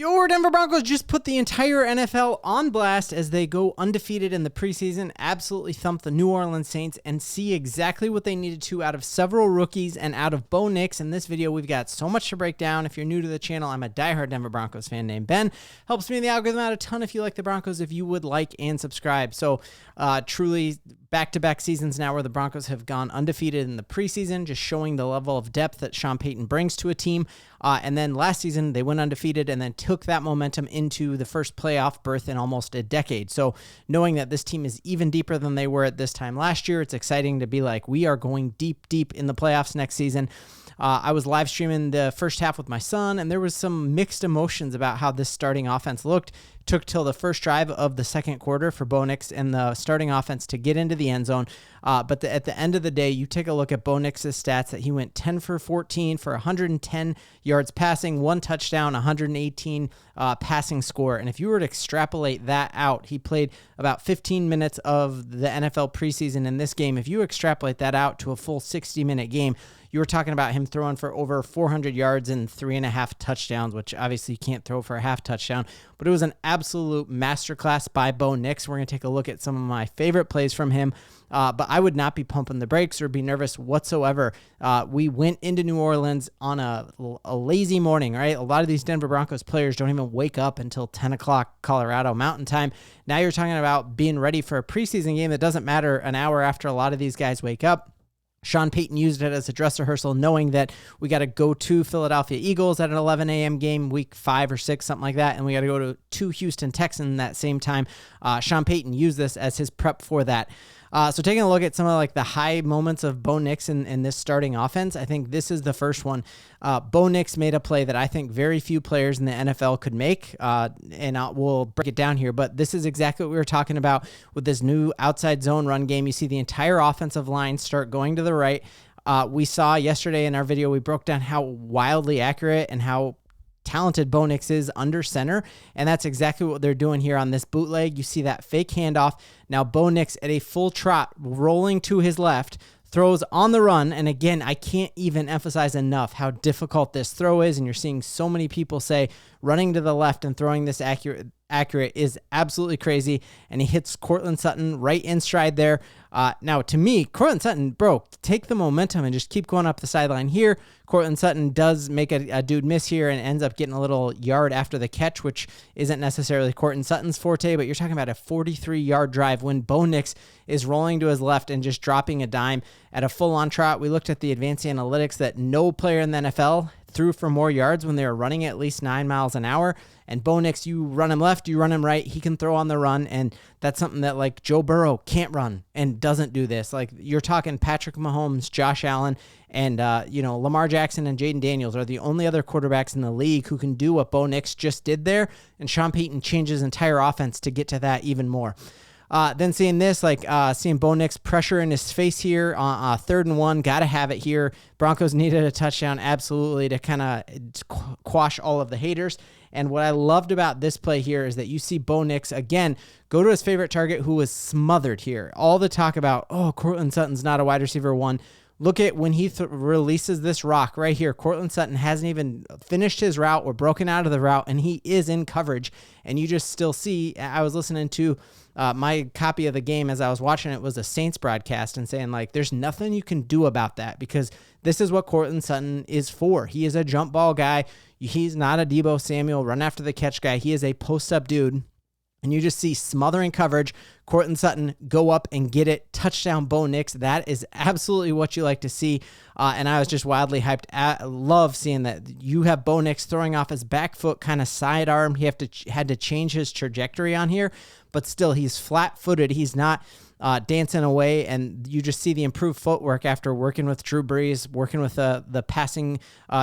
Your Denver Broncos just put the entire NFL on blast as they go undefeated in the preseason, absolutely thump the New Orleans Saints, and see exactly what they needed to out of several rookies and out of Bo Nix. In this video, we've got so much to break down. If you're new to the channel, I'm a diehard Denver Broncos fan named Ben. Helps me in the algorithm out a ton if you like the Broncos, if you would like and subscribe. So truly back-to-back seasons now where the Broncos have gone undefeated in the preseason, just showing the level of depth that Sean Payton brings to a team. And then last season, they went undefeated and then took that momentum into the first playoff berth in almost a decade. So knowing that this team is even deeper than they were at this time last year, it's exciting to be like, we are going deep in the playoffs next season. I was live streaming the first half with my son, and there was some mixed emotions about how this starting offense looked. Took till the first drive of the second quarter for Bo Nix and the starting offense to get into the end zone. But at the end of the day, you take a look at Bo Nix's stats that he went 10 for 14 for 110 yards passing, 1 touchdown, 118 passing score. And if you were to extrapolate that out, he played about 15 minutes of the NFL preseason in this game. If you extrapolate that out to a full 60-minute game, you were talking about him throwing for over 400 yards and 3.5 touchdowns, which obviously you can't throw for a half touchdown, but it was an absolute masterclass by Bo Nix. We're going to take a look at some of my favorite plays from him, but I would not be pumping the brakes or be nervous whatsoever. We went into New Orleans on a lazy morning, right? A lot of these Denver Broncos players don't even wake up until 10 o'clock Colorado Mountain Time. Now you're talking about being ready for a preseason game that doesn't matter an hour after a lot of these guys wake up. Sean Payton used it as a dress rehearsal, knowing that we got to go to Philadelphia Eagles at an 11 a.m. game, week 5 or 6, something like that, and we got to go to Houston Texans that same time. Sean Payton used this as his prep for that. So taking a look at some of like the high moments of Bo Nix in this starting offense, I think this is the first one. Bo Nix made a play that I think very few players in the NFL could make, and we'll break it down here, but this is exactly what we were talking about with this new outside zone run game. You see the entire offensive line start going to the right. We saw yesterday in our video, we broke down how wildly accurate and how talented Bo Nix is under center, and that's exactly what they're doing here on this bootleg. You see that fake handoff. Now Bo Nix at a full trot, rolling to his left, throws on the run, and again, I can't even emphasize enough how difficult this throw is, and you're seeing so many people say running to the left and throwing this accurate is absolutely crazy, and he hits Courtland Sutton right in stride there. Now, to me, Courtland Sutton, bro, take the momentum and just keep going up the sideline here. Courtland Sutton does make a dude miss here and ends up getting a little yard after the catch, which isn't necessarily Courtland Sutton's forte, but you're talking about a 43-yard drive when Bo Nix is rolling to his left and just dropping a dime at a full-on trot. We looked at the advanced analytics that no player in the NFL threw for more yards when they were running at least 9 miles an hour. And Bo Nix, you run him left, you run him right, he can throw on the run, and that's something that like Joe Burrow can't run and doesn't do this. Like you're talking Patrick Mahomes, Josh Allen, and Lamar Jackson and Jaden Daniels are the only other quarterbacks in the league who can do what Bo Nix just did there, and Sean Payton changed his entire offense to get to that even more. Then seeing this, seeing Bo Nix pressure in his face here, 3rd and 1, got to have it here. Broncos needed a touchdown, absolutely, to kind of quash all of the haters. And what I loved about this play here is that you see Bo Nix, again, go to his favorite target who was smothered here. All the talk about, Courtland Sutton's not a wide receiver 1. Look at when he releases this rock right here. Courtland Sutton hasn't even finished his route or broken out of the route, and he is in coverage. And you just still see, I was listening to my copy of the game as I was watching it was a Saints broadcast and saying, like, there's nothing you can do about that because this is what Courtland Sutton is for. He is a jump ball guy. He's not a Deebo Samuel run after the catch guy. He is a post-up dude. And you just see smothering coverage, Courtland Sutton go up and get it, touchdown Bo Nix. That is absolutely what you like to see. And I was just wildly hyped. Love seeing that you have Bo Nix throwing off his back foot, kind of sidearm. He had to change his trajectory on here, but still he's flat-footed. He's not dancing away, and you just see the improved footwork after working with Drew Brees, working with the passing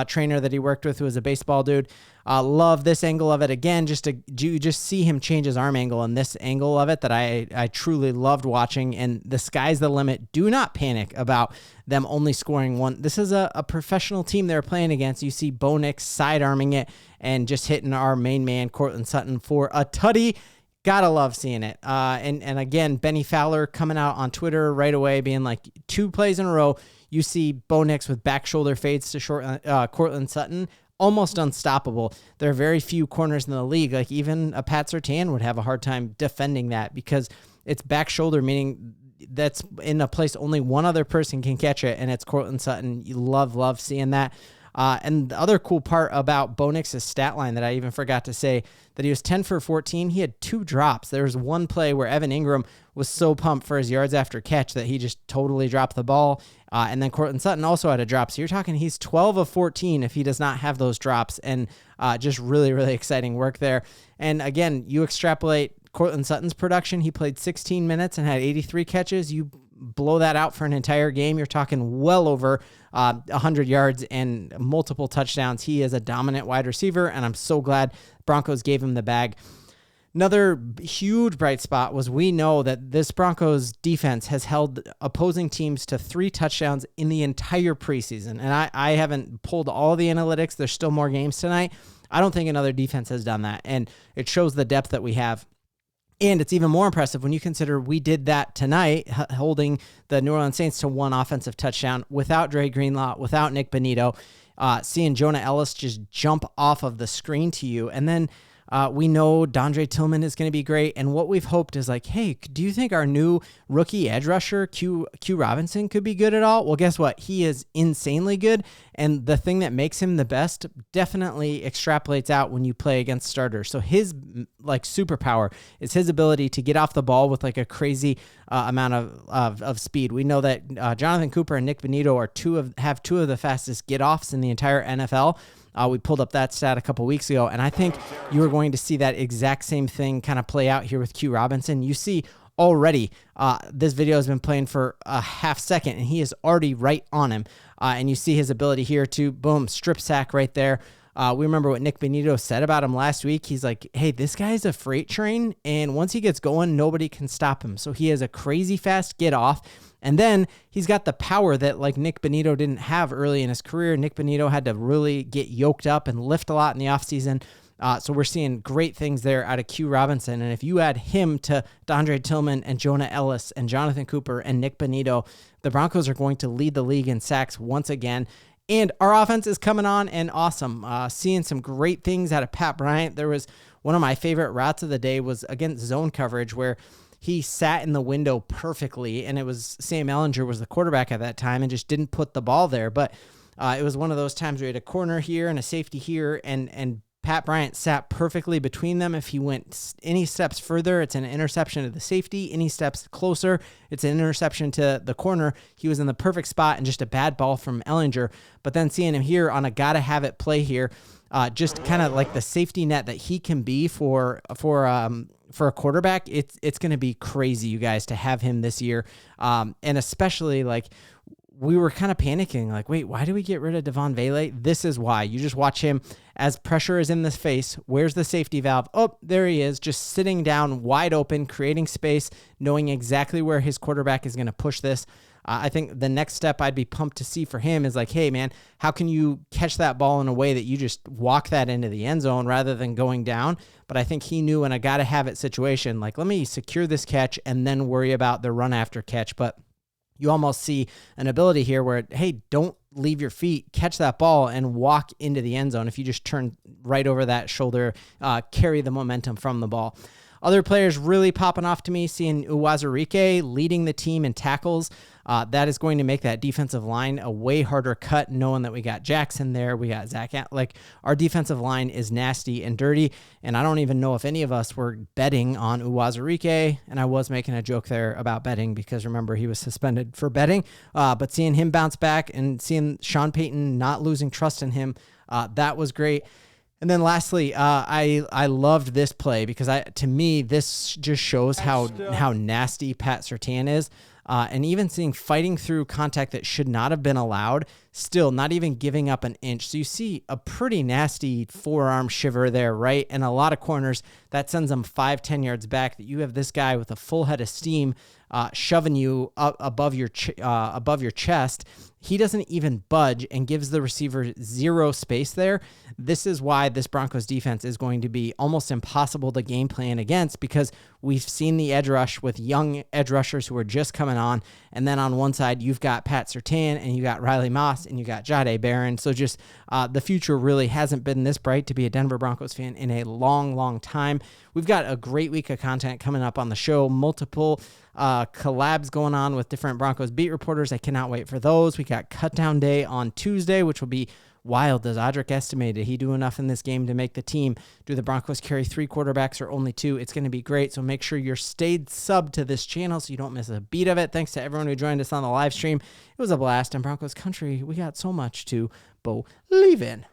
trainer that he worked with, who was a baseball dude. Love this angle of it again. You just see him change his arm angle and this angle of it that I truly loved watching. And the sky's the limit. Do not panic about them only scoring 1. This is a professional team they're playing against. You see Bo Nix side-arming it and just hitting our main man, Courtland Sutton, for a tutty. Gotta love seeing it. And again, Benny Fowler coming out on Twitter right away being like, 2 plays in a row, you see Bo Nix with back shoulder fades to Courtland Sutton. almost unstoppable. There are very few corners in the league. Like even a Pat Surtain would have a hard time defending that because it's back shoulder, meaning that's in a place only one other person can catch it, and it's Courtland Sutton. You love seeing that. And the other cool part about Bo Nix's stat line that I even forgot to say, that he was 10 for 14. He had 2 drops. There was one play where Evan Ingram was so pumped for his yards after catch that he just totally dropped the ball. And then Courtland Sutton also had a drop. So you're talking he's 12 of 14 if he does not have those drops. And just really, really exciting work there. And again, you extrapolate Courtland Sutton's production. He played 16 minutes and had 83 catches. You blow that out for an entire game, you're talking well over 100 yards and multiple touchdowns. He is a dominant wide receiver, and I'm so glad Broncos gave him the bag. Another huge bright spot was we know that this Broncos defense has held opposing teams to 3 touchdowns in the entire preseason. And I haven't pulled all the analytics. There's still more games tonight. I don't think another defense has done that, and it shows the depth that we have. And it's even more impressive when you consider we did that tonight, holding the New Orleans Saints to 1 offensive touchdown without Dre Greenlaw, without Nick Bonitto, seeing Jonah Ellis just jump off of the screen to you. And then we know Dondre Tillman is going to be great. And what we've hoped is like, hey, do you think our new rookie edge rusher, Q Robinson, could be good at all? Well, guess what? He is insanely good. And the thing that makes him the best definitely extrapolates out when you play against starters. So his like superpower is his ability to get off the ball with like a crazy amount of speed. We know that Jonathan Cooper and Nick Bonitto have 2 of the fastest get-offs in the entire NFL. We pulled up that stat a couple weeks ago, and I think you are going to see that exact same thing kind of play out here with Q Robinson. You see already this video has been playing for a half second, and he is already right on him. And you see his ability here to, boom, strip sack right there. We remember what Nick Bonitto said about him last week. He's like, hey, this guy's a freight train, and once he gets going, nobody can stop him. So he has a crazy fast get off. And then he's got the power that like Nick Bonitto didn't have early in his career. Nick Bonitto had to really get yoked up and lift a lot in the offseason. So we're seeing great things there out of Q Robinson. And if you add him to Dondre Tillman and Jonah Ellis and Jonathan Cooper and Nick Bonitto, the Broncos are going to lead the league in sacks once again. And our offense is coming on and awesome. Seeing some great things out of Pat Bryant. There was one of my favorite routes of the day was against zone coverage where he sat in the window perfectly, and it was Sam Ehlinger was the quarterback at that time and just didn't put the ball there. But it was one of those times where he had a corner here and a safety here, and Pat Bryant sat perfectly between them. If he went any steps further, it's an interception to the safety. Any steps closer, it's an interception to the corner. He was in the perfect spot and just a bad ball from Ehlinger. But then seeing him here on a gotta-have-it play here, just kind of like the safety net that he can be for a quarterback, it's going to be crazy, you guys, to have him this year. And especially like we were kind of panicking, like, wait, why do we get rid of Devon Vele? This is why. You just watch him as pressure is in this face. Where's the safety valve? Oh, there he is, just sitting down wide open, creating space, knowing exactly where his quarterback is going to push this. I think the next step I'd be pumped to see for him is like, hey, man, how can you catch that ball in a way that you just walk that into the end zone rather than going down? But I think he knew in a gotta-have-it situation, like, let me secure this catch and then worry about the run after catch. But you almost see an ability here where, hey, don't leave your feet, catch that ball, and walk into the end zone. If you just turn right over that shoulder, carry the momentum from the ball. Other players really popping off to me, seeing Uwazurike leading the team in tackles. That is going to make that defensive line a way harder cut, knowing that we got Jackson there, we got Zach. Like, our defensive line is nasty and dirty, and I don't even know if any of us were betting on Uwazurike, and I was making a joke there about betting because, remember, he was suspended for betting. But seeing him bounce back and seeing Sean Payton not losing trust in him, that was great. And then lastly, I loved this play because to me, this just shows how nasty Pat Surtain is. And even seeing fighting through contact that should not have been allowed, still not even giving up an inch. So you see a pretty nasty forearm shiver there, right? And a lot of corners that sends them 5-10 yards back, that you have this guy with a full head of steam shoving you up above your chest. He doesn't even budge and gives the receiver zero space there. This is why this Broncos defense is going to be almost impossible to game plan against, because we've seen the edge rush with young edge rushers who are just coming on. And then on one side, you've got Pat Surtain and you got Riley Moss, and you got Jahdae Barron. So just the future really hasn't been this bright to be a Denver Broncos fan in a long, long time. We've got a great week of content coming up on the show, multiple collabs going on with different Broncos beat reporters. I cannot wait for those. We got Cut Down Day on Tuesday, which will be wild. Does Audric estimate, did he do enough in this game to make the team? Do the Broncos carry 3 quarterbacks or only 2? It's going to be great. So make sure you're stayed sub to this channel so you don't miss a beat of it. Thanks to everyone who joined us on the live stream. It was a blast. In Broncos country, we got so much to believe in.